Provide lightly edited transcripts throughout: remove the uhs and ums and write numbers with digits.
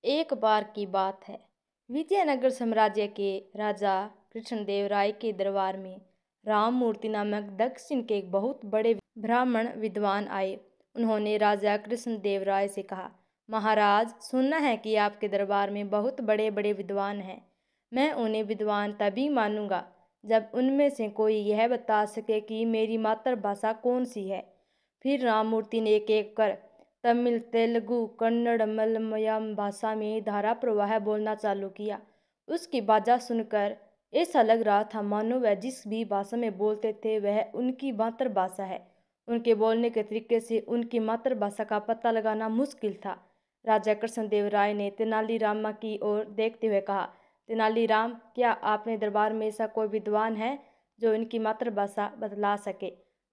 एक बार की बात है, विजयनगर साम्राज्य के राजा कृष्णदेव राय के दरबार में राममूर्ति नामक दक्षिण के एक बहुत बड़े ब्राह्मण विद्वान आए। उन्होंने राजा कृष्णदेव राय से कहा, महाराज, सुनना है कि आपके दरबार में बहुत बड़े बड़े विद्वान हैं। मैं उन्हें विद्वान तभी मानूंगा जब उनमें से कोई यह बता सके कि मेरी मातृभाषा कौन सी है। फिर राममूर्ति ने एक एक कर तमिल, तेलुगु, कन्नड़, मलयालम भाषा में धारा प्रवाह बोलना चालू किया। उसकी बाजा सुनकर ऐसा लग रहा था मानो वह जिस भी भाषा में बोलते थे वह उनकी मातृभाषा है। उनके बोलने के तरीके से उनकी मातृभाषा का पता लगाना मुश्किल था। राजा कृष्णदेव राय ने तेनालीराम की ओर देखते हुए कहा, तेनालीराम, क्या आपने दरबार में ऐसा कोई विद्वान है जो इनकी मातृभाषा बतला सके?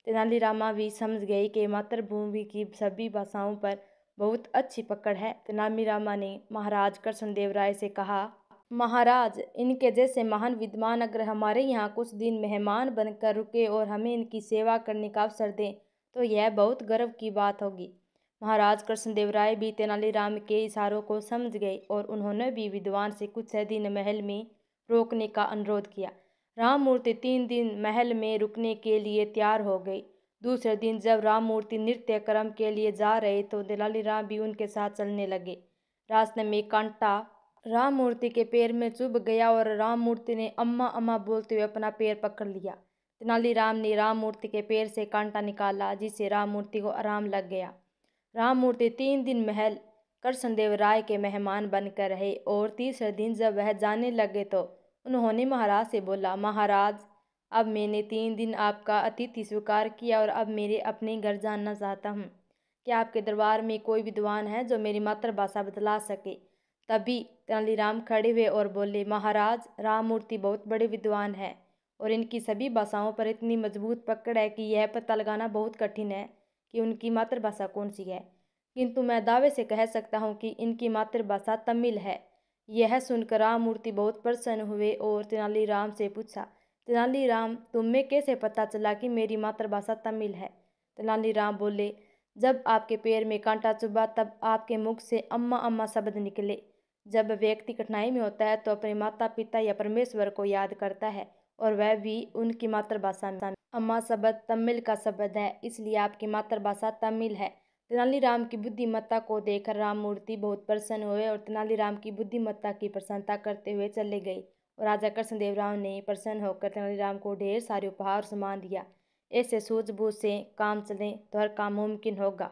तेनालीराम भी समझ गए कि मातृभूमि की सभी भाषाओं पर बहुत अच्छी पकड़ है। तेनालीराम ने महाराज कृष्णदेव राय से कहा, महाराज, इनके जैसे महान विद्वान अगर हमारे यहाँ कुछ दिन मेहमान बनकर रुके और हमें इनकी सेवा करने का अवसर दें तो यह बहुत गर्व की बात होगी। महाराज कृष्णदेव राय भी तेनालीराम के इशारों को समझ गए और उन्होंने भी विद्वान से कुछ दिन महल में रोकने का अनुरोध किया। राममूर्ति 3 दिन महल में रुकने के लिए तैयार हो गई। दूसरे दिन जब राममूर्ति नृत्य क्रम के लिए जा रहे तो तेनालीराम भी उनके साथ चलने लगे। रास्ते में कांटा राममूर्ति के पैर में चुभ गया और राममूर्ति ने अम्मा अम्मा बोलते हुए अपना पैर पकड़ लिया। तेनालीराम ने राममूर्ति के पैर से कांटा निकाला, जिससे राममूर्ति को आराम लग गया। राममूर्ति 3 दिन महल कृष्णदेव राय के मेहमान बनकर रहे और तीसरे दिन जब वह जाने लगे तो उन्होंने महाराज से बोला, महाराज, अब मैंने 3 दिन आपका अतिथि स्वीकार किया और अब मेरे अपने घर जाना चाहता हूँ। क्या आपके दरबार में कोई विद्वान है जो मेरी मातृभाषा बतला सके? तभी तेनालीराम खड़े हुए और बोले, महाराज, राममूर्ति बहुत बड़े विद्वान हैं और इनकी सभी भाषाओं पर इतनी मजबूत पकड़ है कि यह पता लगाना बहुत कठिन है कि उनकी मातृभाषा कौन सी है। किंतु मैं दावे से कह सकता हूँ कि इनकी मातृभाषा तमिल है। यह सुनकर राममूर्ति बहुत प्रसन्न हुए और तेनालीराम से पूछा, तेनालीराम, तुम्हें कैसे पता चला कि मेरी मातृभाषा तमिल है? तेनालीराम बोले, जब आपके पैर में कांटा चुभा तब आपके मुख से अम्मा अम्मा शब्द निकले। जब व्यक्ति कठिनाई में होता है तो अपने माता पिता या परमेश्वर को याद करता है और वह भी उनकी मातृभाषा में। अम्मा शब्द तमिल का शब्द है, इसलिए आपकी मातृभाषा तमिल है। तेनालीराम की बुद्धिमत्ता को देखकर राममूर्ति बहुत प्रसन्न हुए और तेनालीराम की बुद्धिमत्ता की प्रशंसा करते हुए चले गए। और राजा कृष्णदेव राय ने प्रसन्न होकर तेनालीराम को ढेर सारे उपहार और सम्मान दिया। ऐसे सूझबूझ से काम चले तो हर काम मुमकिन होगा।